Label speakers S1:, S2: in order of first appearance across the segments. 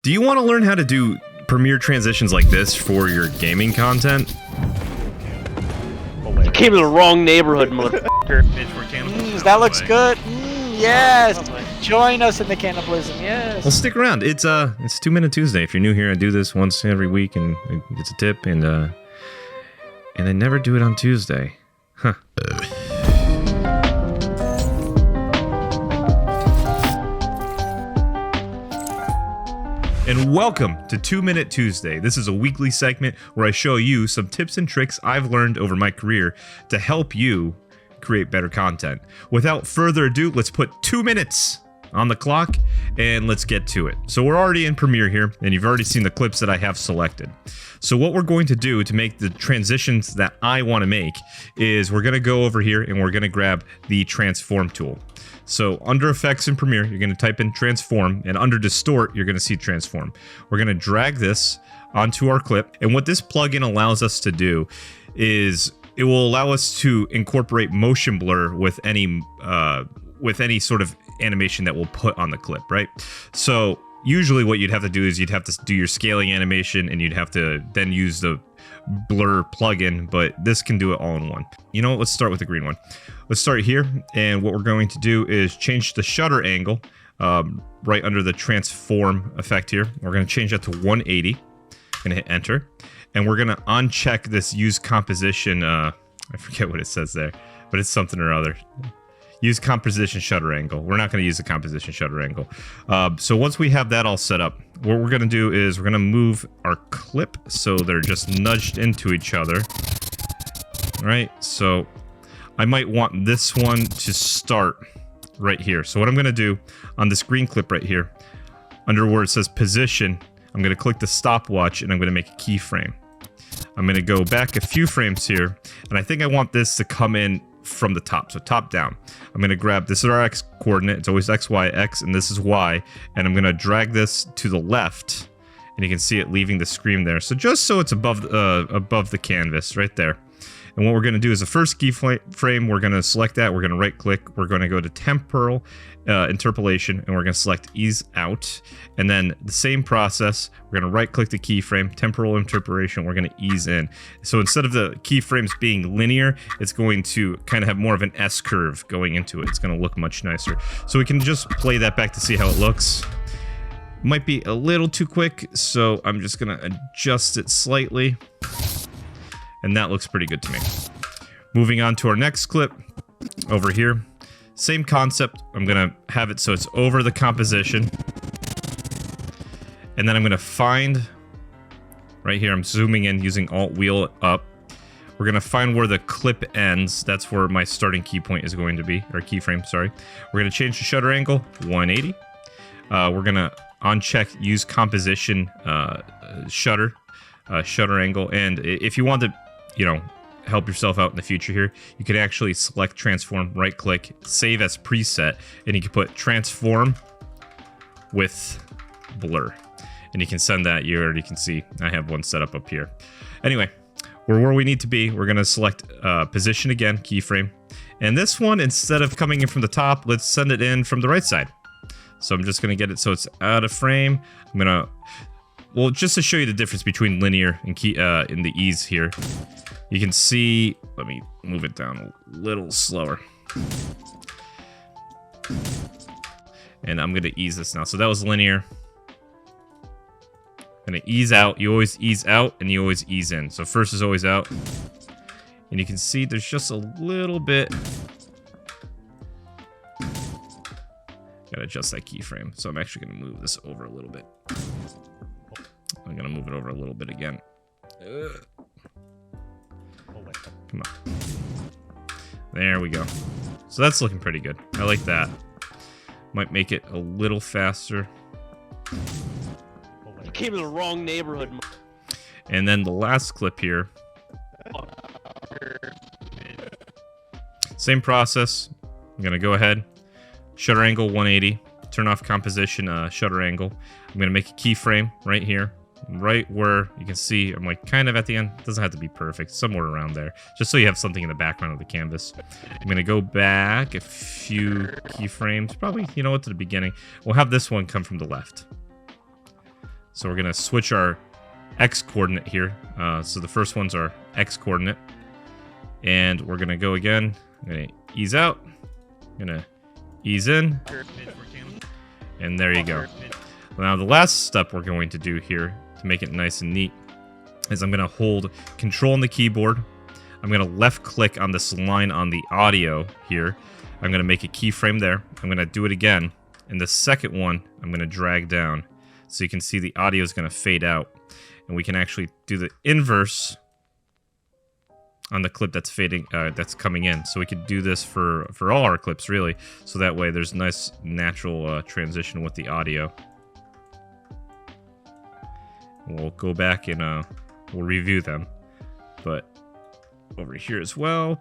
S1: Do you want to learn how to do Premiere transitions like this for your gaming content?
S2: You came to the wrong neighborhood, motherfucker.
S3: That looks good. Yes. Join us in the cannibalism. Yes.
S1: Well, stick around. It's 2 Minute Tuesday. If you're new here, I do this once every week, and it's a tip, and I never do it on Tuesday. Huh. And welcome to 2 Minute Tuesday. This is a weekly segment where I show you some tips and tricks I've learned over my career to help you create better content. Without further ado, let's put 2 minutes on the clock and let's get to it. So we're already in Premiere here, and you've already seen the clips that I have selected. So what we're going to do to make the transitions that I want to make is we're going to go over here and we're going to grab the transform tool. So under effects in Premiere, you're going to type in transform, and under distort, you're going to see transform. We're going to drag this onto our clip, and what this plugin allows us to do is it will allow us to incorporate motion blur with any sort of animation that we'll put on the clip, right? So usually what you'd have to do is you'd have to do your scaling animation, and you'd have to then use the blur plugin, but this can do it all in one. You know what? Let's start with the green one. Let's start here, and what we're going to do is change the shutter angle right under the transform effect here. We're going to change that to 180. Going to hit enter, and we're going to uncheck this use composition. I forget what it says there, but it's something or other. Use composition shutter angle. We're not going to use the composition shutter angle. So once we have that all set up, what we're going to do is we're going to move our clip so they're just nudged into each other. All right, so I might want this one to start right here. So what I'm going to do on this green clip right here, under where it says position, I'm going to click the stopwatch and I'm going to make a keyframe. I'm going to go back a few frames here, and I think I want this to come in from the top, so top down. I'm going to grab, this is our X coordinate, it's always X, Y, X, and this is Y, and I'm going to drag this to the left, and you can see it leaving the screen there. So just so it's above the canvas, right there. And what we're going to do is the first keyframe, we're going to select that, we're going to right click, we're going to go to temporal interpolation, and we're going to select ease out. And then the same process, we're going to right click the keyframe, temporal interpolation, we're going to ease in. So instead of the keyframes being linear, it's going to kind of have more of an S curve going into it. It's going to look much nicer. So we can just play that back to see how it looks. Might be a little too quick, so I'm just going to adjust it slightly. And that looks pretty good to me. Moving on to our next clip over here. Same concept. I'm going to have it so it's over the composition. And then I'm going to find, right here, I'm zooming in using Alt Wheel up. We're going to find where the clip ends. That's where my starting key point is going to be, or keyframe, sorry. We're going to change the shutter angle, 180. We're going to uncheck use composition shutter angle. And if you want to, help yourself out in the future here, you can actually select transform, right click, save as preset, and you can put transform with blur, and you can send that. You already can see I have one set up here. Anyway, we're where we need to be. We're going to select position again, keyframe, and this one, instead of coming in from the top, let's send it in from the right side. So I'm just going to get it so it's out of frame. I'm going to, well, just to show you the difference between linear and in the ease here, you can see, let me move it down a little slower. And I'm going to ease this now. So that was linear. Going to ease out. You always ease out and you always ease in. So first is always out. And you can see there's just a little bit. Got to adjust that keyframe. So I'm actually going to move this over a little bit. I'm going to move it over a little bit again. Come on. There we go. So that's looking pretty good. I like that. Might make it a little faster.
S2: You came to the wrong neighborhood.
S1: And then the last clip here. Same process. I'm going to go ahead. Shutter angle 180. Turn off composition shutter angle. I'm going to make a keyframe right here. Right where you can see I'm like kind of at the end. It doesn't have to be perfect, somewhere around there, just so you have something in the background of the canvas. I'm gonna go back a few keyframes, probably, you know what, to the beginning. We'll have this one come from the left. So we're gonna switch our X coordinate here. So the first one's our X coordinate. And we're gonna go again. I'm gonna ease out. I'm gonna ease in. And there you go. Now the last step we're going to do here to make it nice and neat is I'm gonna hold Control on the keyboard. I'm gonna left click on this line on the audio here. I'm gonna make a keyframe there. I'm gonna do it again. And the second one, I'm gonna drag down. So you can see the audio is gonna fade out. And we can actually do the inverse on the clip that's fading, that's coming in. So we could do this for all our clips, really. So that way there's nice natural transition with the audio. We'll go back and we'll review them. But over here as well.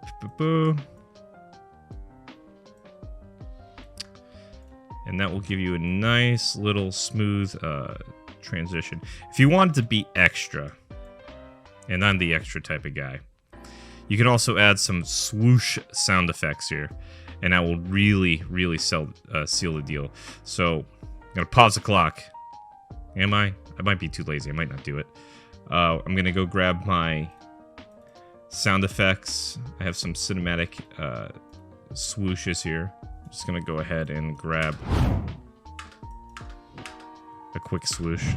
S1: And that will give you a nice little smooth transition. If you want it to be extra, and I'm the extra type of guy, you can also add some swoosh sound effects here, and that will really, really seal the deal. So I'm gonna pause the clock. Am I? I might be too lazy. I might not do it. I'm gonna go grab my sound effects. I have some cinematic swooshes here. I'm just gonna go ahead and grab a quick swoosh.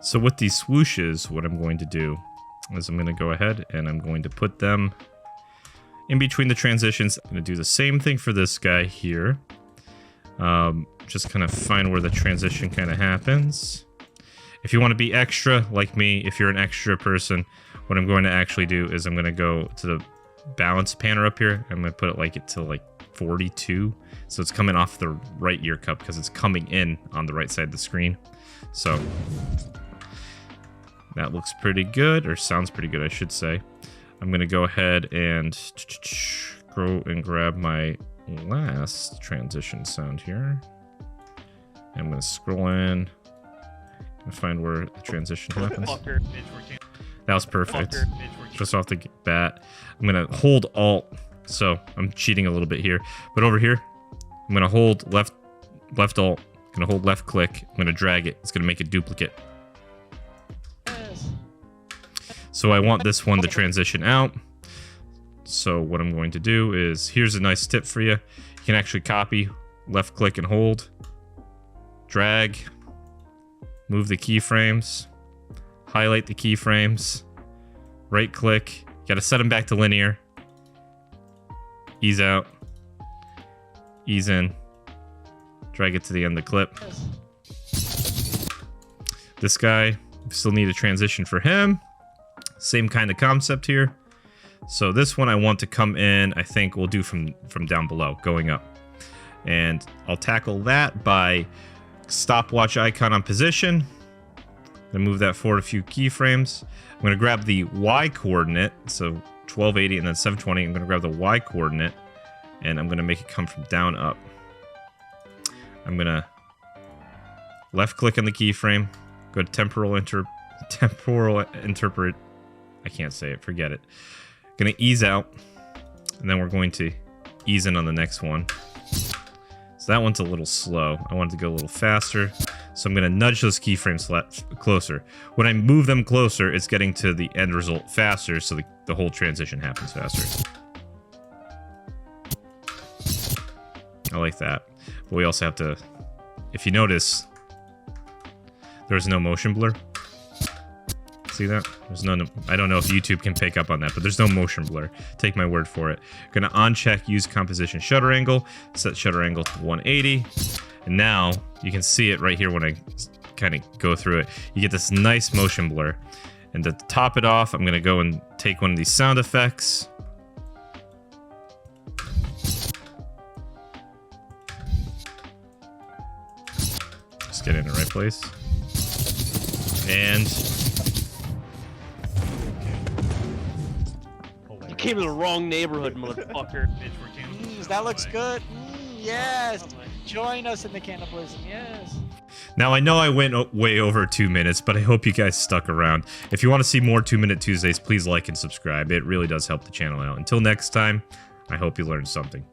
S1: So with these swooshes, what I'm going to do is I'm going to go ahead and I'm going to put them in between the transitions. I'm going to do the same thing for this guy here. Just kind of find where the transition kind of happens. If you want to be extra, like me, if you're an extra person, what I'm going to actually do is I'm going to go to the balance panner up here. I'm going to put it like 42. So it's coming off the right ear cup because it's coming in on the right side of the screen. So that looks pretty good, or sounds pretty good, I should say. I'm going to go ahead and go and grab my last transition sound here. I'm going to scroll in and find where the transition happens. That was perfect. Just off the bat. I'm going to hold Alt. So I'm cheating a little bit here. But over here, I'm going to hold left Alt. I'm going to hold left click. I'm going to drag it. It's going to make a duplicate. So I want this one to transition out. So what I'm going to do is, here's a nice tip for you. You can actually copy, left click and hold, drag, move the keyframes, highlight the keyframes, right click, you gotta set them back to linear, ease out, ease in, drag it to the end of the clip. This guy, we still need a transition for him. Same kind of concept here. So this one I want to come in, I think we'll do from down below, going up. And I'll tackle that by stopwatch icon on position. Then move that forward a few keyframes. I'm going to grab the Y coordinate, so 1280 and then 720. I'm going to grab the Y coordinate and I'm going to make it come from down up. I'm going to left click on the keyframe, go to temporal interpret. I can't say it, forget it. Gonna ease out, and then we're going to ease in on the next one. So that one's a little slow. I want it to go a little faster. So I'm gonna nudge those keyframes closer. When I move them closer, it's getting to the end result faster, so the whole transition happens faster. I like that. But we also have to, if you notice, there's no motion blur. See that? There's no, I don't know if YouTube can pick up on that, but there's no motion blur. Take my word for it. Gonna uncheck use composition shutter angle, set shutter angle to 180. And now you can see it right here when I kind of go through it. You get this nice motion blur. And to top it off, I'm gonna go and take one of these sound effects. Just get it in the right place. And
S2: You came to the wrong neighborhood, motherfucker.
S3: That looks good. Yes. Join us in the cannibalism. Yes.
S1: now I know I went way over 2 minutes, but I hope you guys stuck around. If you want to see more 2-Minute Tuesdays, please like and subscribe. It really does help the channel out. Until next time, I hope you learned something.